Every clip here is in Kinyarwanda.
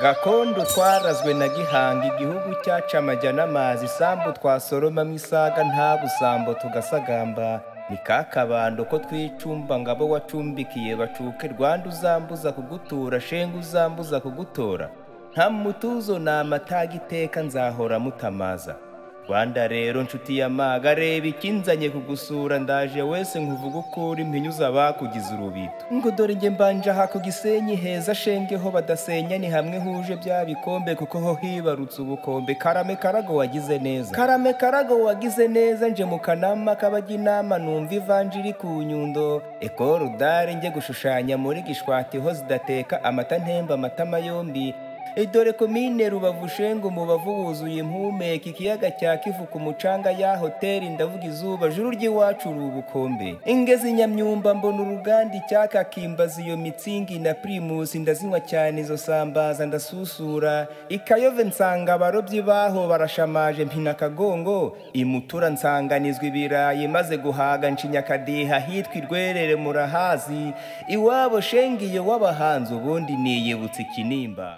gakondo twarazwe na gihanga igihugu cyacu amajya n'amazi isambu twasoromamo isaga nta busambo tugasagamba ni kakabando ko twicumba ngabo wacumbikiye bacuke Rwanda uzambuza kugutura shenga uzambuza kugutora nta mutuzo na amataga iteka nzahora mutamaza Rwanda rero nshuti y'amaga reba ikinzanye kugusura ndaje wese nkuvuga ukuri mpinyuza bakugize urubito ngo dore nge mbanje aha ku Gisenyi heza shengeho badasenya ni hamwe huje bya bikombe kuko ho hibarutse ubukombe Karame Karago wagize neza Karame Karago wagize neza nje mu kanama kabajya inama numva ivanjiri ku Nyundo Ecole d'Art nge gushushanya muri Gishwati ho zidateka amata ntemba amatama yombi dore komine Rubavu Shengo mu bavu wuzuye impumeka ikiyaga cya Kivu ku mucanga ya hoteli ndavuga izuba juru ry'iwacu ubukombe ingezi Nyamyumba mbona uruganda icyaka kimbaza iyo mitsingi na Primus ndazinywa cyane izo sambaza ndasusura Ikayove nsanga abarobyi baho barashamaje mpina kagongo imutura nsanganizwa ibirayi maze guhaga ncinya kadiha hitwa Irwerere murahazi iwabo Shengiye w'abahanzi ubundi niyibutse Kinimba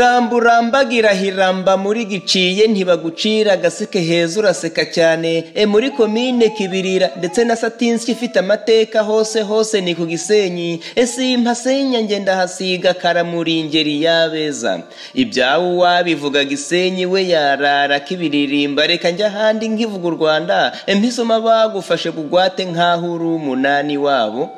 Ramburambagira hiramba muri giciye ntibagucira gaseke heza uraseka cyane muri komine Kibirira ndetse na Satinski ifite amateka hose ni ku Gisenyi simpasenya ngenda hasiga karamuringeri yabeza ibyawo wabivuga Gisenyi we yarara kibiririmba reka njya handi nkivuga u Rwanda mpisoma bagufashe kugwate nkaho uri umunani wabo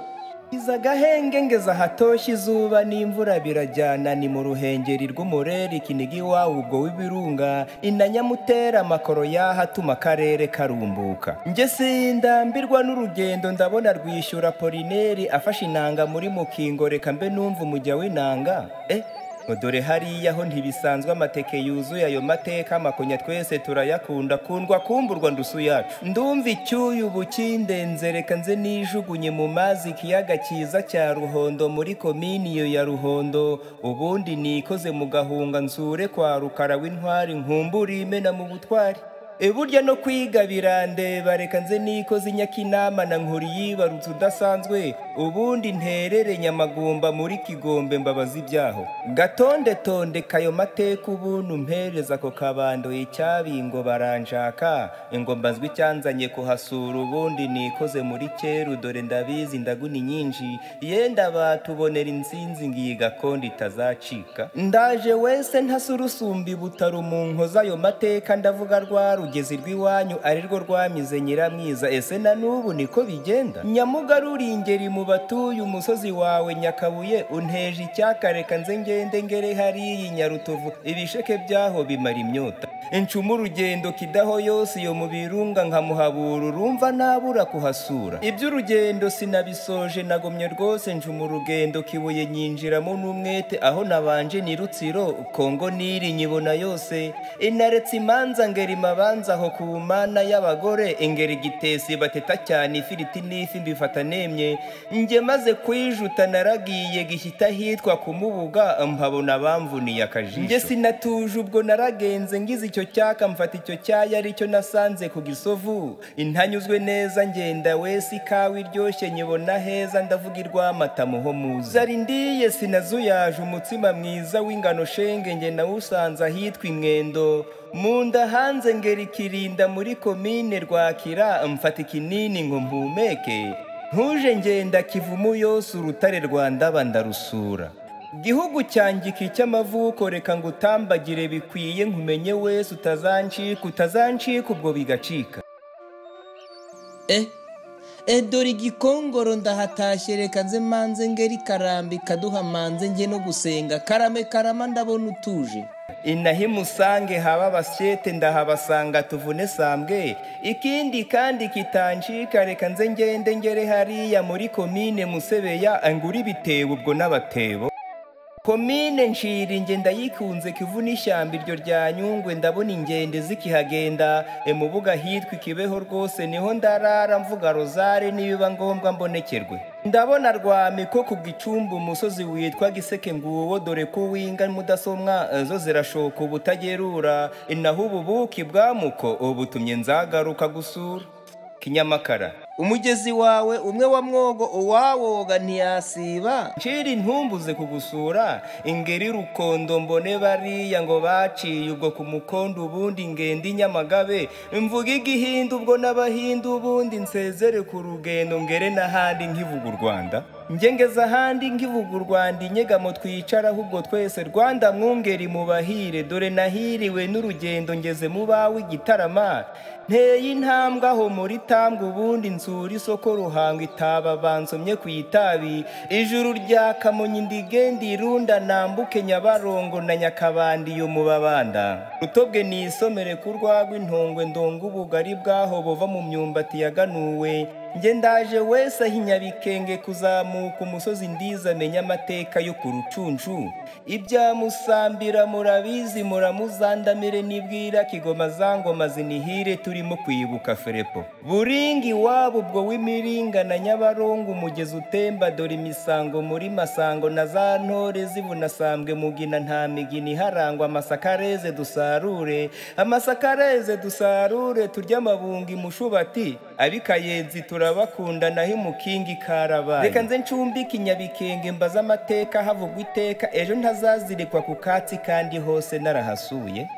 Iza gahenge ngeza hatoshye izuba n'imvura birajyana ni mu ruhengeri rw'umureri kinigi wawe ubwo w'ibirunga inanyamutera amakoro yahatuma akarere karumbuka nge sindambirwa n'urugendo ndabona rwishyura Polineri afashe inanga muri mukingo reka mbe numva umujya w'inanga dore hariya ho ntibisanzwe amateke yuzuye ayo mateka makonya twese turayakunda kundwa kumburwa ndusu yacu ndumva icyuyu bukindenze reka nze nijugunye mu mazi ikiyaga cyiza cya Ruhondo muri kominiyo ya Ruhondo ubundi nikoze mu gahunga nsure kwa Rukara w'intwari nkumbura imena mu butwari burya no kwiga birandeba reka nze nikoze Nyakinama na nkuri yibarutse udasanzwe ubundi nterere Nyamagumba muri Kigombe mbabazi ibyaho gatonde tonde kayo mateka ubuntu mpereza ko kabando icyabingo baranjaka ngo mbazwe icyanzanye kuhasura ubundi nikoze muri Cyeru dore ndabizi ndaguni nyinshi yenda batubonera insinzi ngiye gakondo itazacika ndaje wese ntasurusumbi butaro mu nkoza ayo mateka ndavuga rugezi rw'iwanyu ari rwo rwamize Nyiramwiza ese na n'ubu niko bigenda Nyamugarura ingeri mu batuye umusozi wawe Nyakabuye unteje icyakareka nze ngende ngere hariya Nyarutovu ibisheke byaho bimara imyota incuma urugendo kidaho yose iyo mu birunga nkamuhabura urumva nabura kuhasura iby'urugendo sinabisoje nagomye rwose ncuma urugendo Kibuye nyinjiramo n'umwete aho nabanje ni Rutsiro Kongo niri nyibona yose inaretse imanza ngeri mabanza aho ku mana y'abagore ingeri Gitesi bateta cyane ifiriti n'ifi mbifata nemye nge maze kwijuta naragiye gishyita hitwa kumubuga mpabona bamvuniye akajisho nge sinatuje ubwo naragenze ngize icyo cyaka mfata icyo cyaya aricyo nasanze ku Gisovu intanyuzwe neza ngenda wese ikawa iryoshye nyibona heza ndavuga irwamata muho muza ari ndiye sinazuyaje umutsima mwiza w'ingano shenge nge nawusanze ahitwa Imwendo munda hanze ngeri Kirinda muri komine Rwakira mfata ikinini ngo mpumeke ntuje ngenda Kivumu yose urutare Rwanda bandarusura gihugu cyanjye cy'amavuko reka ngo utambagire bikwiye nkumenye wese utazancika ubwo bigacika dore igikongoro ndahatashye reka nze manze ngeri Karambi kaduha manze nge no gusenga Karame Karama ndabona utuje inahimusange haba basyete ndahabasanga tuvune sambwe ikindi kandi kitancika reka nze ngende ngere hariya muri komine Musebeya angura ibitebo ubwo n'abatebo komine Nshiringe ndayikunze Kivu n'ishyamba iryo rya Nyungwe ndabona ingende zikihagenda mu buga hitwa Kibeho rwose niho ndarara mvuga rozare nibiba ngombwa mbonekerwe ndabona Rwami ko ku Gicumbi umusozi witwa Giseke nguwo dore ko winga mudasomwa zo zirashoka ubutagerura inaho ububuki bwamuko ubutumye nzagaruka gusura Kinyamakara, umugezi wawe umwe wa mwogo uwawoga ntiyasiba, ncira intumbuze kugusura, ingeri Rukondo mbone bariya ngo baciye ubwo ku mukondo ubundi ngenda i Nyamagabe, mvuga igihindu ubwo n'abahindu ubundi nsezere ku rugendo ngere n'ahandi nkivuga u Rwanda, ngeze ahandi nkivuga u Rwanda inyegamo twicaraho ubwo twese Rwanda mwungeri mu bahire, dore nahiriwe n'urugendo ngeze mu bawe Igitarama, nteye intambwe aho muri tambwe ubundi nsura isoko Ruhango itaba bansomye ku itabi, ijuru rya Kamonyi ndigenda irunda nambuke Nyabarongo na Nyakabandi yo mu Babanda, Rutobwe nisomere ku rwagwa intongwe ndonga ubugari bwaho bova mu myumbati yaganuwe, nge ndaje wese ahinyabikenge kuzamuka umusozi ndiza menya amateka yo ku Rucunshu, ibya Musambira murabizi muramuzandamire nibwira Kigoma za ngoma zinihire turimo kwibuka Ferepo, Buringi wabo ubwo w'imiringa na Nyabarongo umugezi utemba, dore imisango muri Masango na za ntore zibunasambwe Mugina nta migini harangwa, amasakareze dusarure turya amabungi Mushubati, abikayenzi turabakunda naho imukingi karabaye, reka nze ncumbike Nyabikenge mbaza amateka havugwa iteka, ejo ntazazirikwa ku katsi kandi hose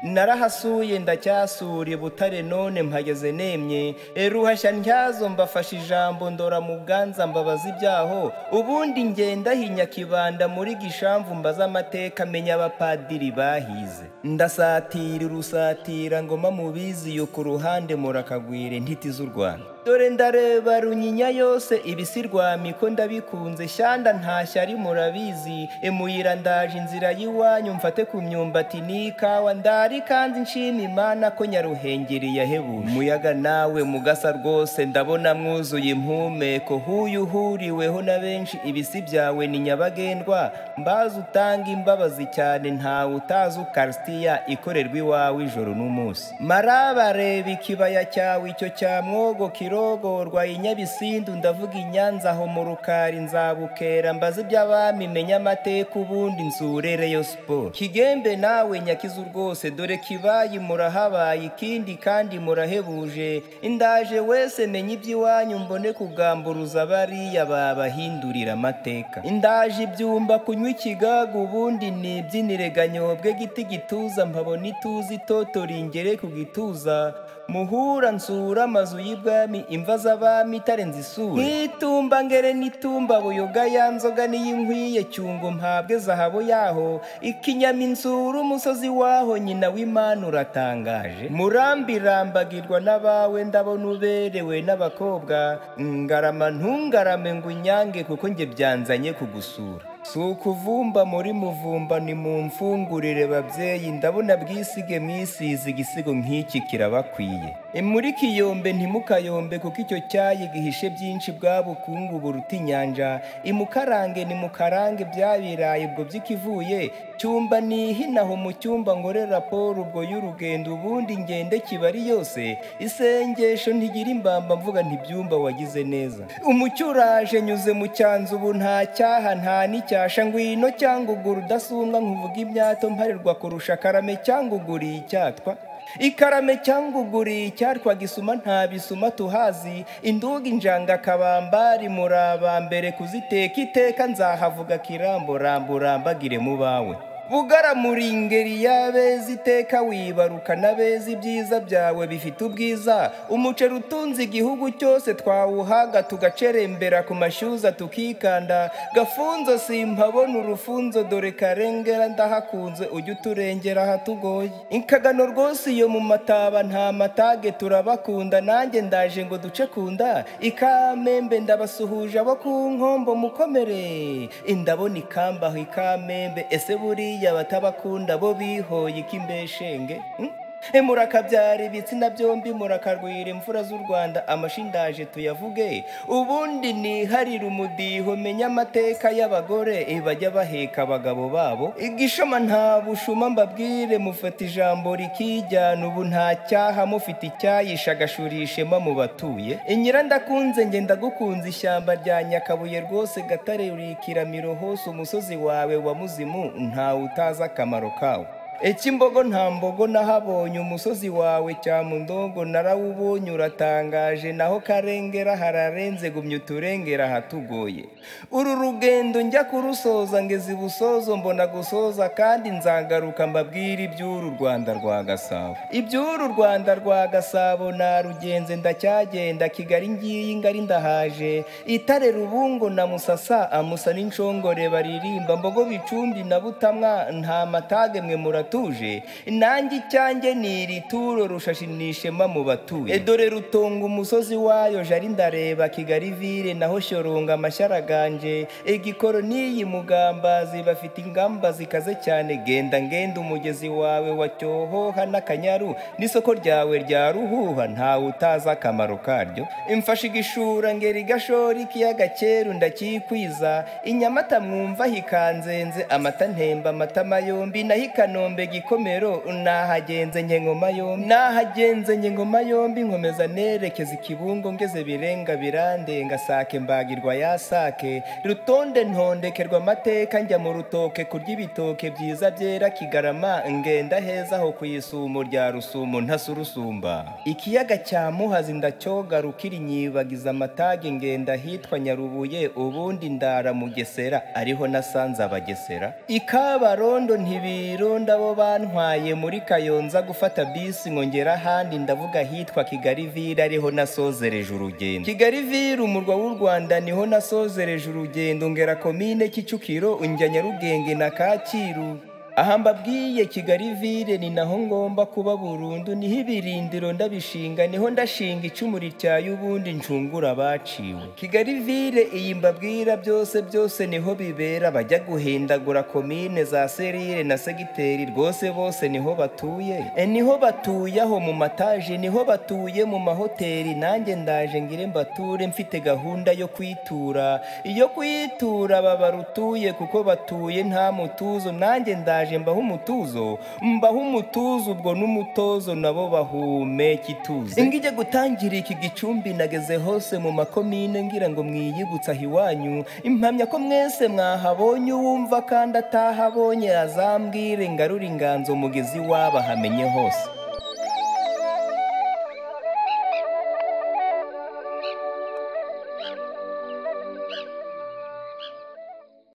narahasuye ndacyasuriye Butare none mpageze nemye, Ruhashya ntyazo mbafashe ijambo ndora mu Bwanza mbabaza ibyaho, ubundi ngenda hinya Kibanda muri Gishamvu mbaza amateka menya abapadiri bahize, ndasatira urusatira ngoma mubizi yo ku ruhande murakagwire ntiti z'u Rwanda, dore ndareba Runyinya yose ibisirwamiko ndabikunze, Shyanda ntashya ari murabizi, Muyira ndaje inzira y'iwanyu mfate ku myumbati n'ikawa, ndari kandi nshima Imana ko Nyaruhengeri yahebuje, umuyaga nawe mugasa rwose ndabona mwuzuye impumeko, huyu uhuriweho na benshi ibisi byawe ni nyabagendwa, mbaza utanga imbabazi cyane ntawe utazi Ukarisitiya ikorerwa iwawe ijoro n'umunsi, marabareba ikibaya cyawe icyo cya mwogo kirogorwa i Nyabisindu, ndavuga i Nyanza aho mu Rukari nzabukera mbaza iby'abami menya amateka ubundi nsure Rayon Sport, Kigembe nawe nyakizu rwose dore Kibayi murahabaye ikindi kandi murahebuje, ndaje wese menya iby'iwanyu mbone kugamburuza bariya babahindurira amateka, ndaje ibyumba kunywa ikigaga ubundi nibyinire Ganyobwe giti gituza mpabona ituze itoto ringere ku gituza, Muhura nsura amazu y'ibwami imva z'abami itarenze isura, n'itumba ngere n'itumba Buyoga ya nzoga n'iyinkwiye Cyungo mpabwe zahabu yaho, Ikinyama insura umusozi waho nyina w'Imana uratangaje, Murambi rambagirwa n'abawe ndabona uberewe n'abakobwa, Ngarama ntungarame ngo unyange kuko nge byanzanye kugusura, si ukuvumba muri Muvumba ni mu mfungurire babyeyi, ndabona bwisige mwisize igisigo nk'iki kirabakwiye, muri Kiyombe ntimukayombe kuko icyo cyayi gihishe byinshi bwa bukungu buruta inyanja, imukarange nimukarange byabiraye ubwo by'ikivuye, Cyumba nihinaho mu cyumba ngore raporo ubwo y'urugendo ubundi ngende Kibari yose, isengesho ntigira imbamba mvuga ntibyumba wagize neza, umucyo uraje nyuze mu cyanzu ubu nta cyaha nta n'icyasha, ngwino Cyanguguru udasumbwa nkuvuga imyato mparirwa kurusha Karame Cyanguguriye icyatwa, Ikarame Cyanguguriye icyatwa Gisuma nta bisuma tuhazi, Induga injanga Kabambari muraba mbere kuziteka iteka, nzahavuga Kirambo rambagire mu bawe, Bugara muri ingeri y'abeza iteka wibaruka n'abeza, ibyiza byawe bifite ubwiza, umuceri utunze igihugu cyose twawuhaga tugacerembera ku mashyuza tukikanda, Gafunzo simpabona urufunzo dore Karengera ndahakunze ujya uturengera ahatugoye, Inkagano rwose iyo mu Mataba nta matage turabakunda, nanjye ndaje ngo duce kunda, Ikamembe ndabasuhuje abo ku Nkombo mukomere, ndabona Ikambaho Ikamembe ese buri abatabakunda bo bihoye ikimbeshenge, murakabyara ibitsina byombi murakarwira imfura z'u Rwanda, amashindaje tuyavuge ubundi niharira umudiho menya amateka y'abagore bajya baheka abagabo babo, Igishoma nta bushuma mbabwire mufata ijambo rikijyana, ubu nta cyaha mufite icyayisha agashurishema mu batuye, Nyirandakunze nge ndagukunze ishyamba rya Nyakabuye rwose Gatare urikiramiro hose umusozi wawe wa Muzimu ntawe utazi akamaro kawo, Ekimbogo nta mbogo nahabonye umusozi wawe Cyamundongo narawubonye uratangaje naho Karengera hararenze gumya uturengera hatugoye. Uru rugendo njya kurusoza ngeze ibusozo mbona gusoza kandi nzagaruka mbabwira iby'uru Rwanda rwa Gasabo. Iby'uru Rwanda rwa Gasabo narugenze ndacyagenda Kigali ngiye ngari ndahaje Itare Rubungo na Musasa amusa n'inshongore baririmba Mbogo Bicumbi na Butamwa nta matage mwe muratuje nanjye icyanjye niri turo rushashinishema mu batuye. Dore Rutongo umusozi wayo jari ndareba Kigali vire naho Shyoronga amashyaraganje Gikoro n'iyi Mugambazi bafite ingamba zikaze cyane genda ngenda umugezi wawe wa Cyohoha n'Akanyaru n'isoko ryawe rya Ruhuha ntawe utaza akamaro karyo. Imfashe igishura ngeri gashori ikiyaga cyeru ndakikwiza Inyamata mwumva hikanzenze amata ntemba amatama yombi naho i Kanombe Gikomero nahagenze nke ngoma yombi nkomeza nerekeza Ikibungo ngeze Birenga birandenga Sake mbagirwa ya Sake Rutonde ntondekerwa amateka njya mu Rutoke kurya ibitoke byiza byera Kigarama ngenda heza ho kuyisumo rya Rusumo ntasurusumba. Ikiyaga cya Muhazi ndacyoga rukiri nyibagiza amatage ngenda hitwa Nyarubuye ubundi ndara mu Gesera ariho nasanze abagesera. Ikabarondo ntibironda bo bantwaye muri Kayonza gufata bisi ngongera ahandi ndavuga hitwa Kigali vire ariho nasozereje urugendo. Kigali vire umurwa w'u Rwanda niho nasozereje urugendo ngera komine Kicukiro njya Nyarugenge na Kacyiru. Aha mbabwiye Kigali vire ni naho ngomba kuba burundu niho ibirindiro ndabishinga niho ndashinga icumu rityaye ubundi ncungura abaciwe. Kigali vire iyi mbabwira byose niho bibera bajya guhindagura komine za serire na segiteri rwose bose niho batuye. Niho batuye aho mu mataje niho batuye mu mahoteli nanjye ndaje ngire mbature mfite gahunda yo kwitura baba rutuye kuko batuye nta mutuzo nanjye ndaje mbaho umutuzo ubwo n'umutozo nabo bahumeka ituze. Ngije gutangira iki gicumbi nageze hose mu makomine ngira ngo mwiyibutsa hiwanyu impamya ko mwese mwahabonye uwumva kandi atahabonye azambwire ngarura inganzo mugezi waba hamenye hose.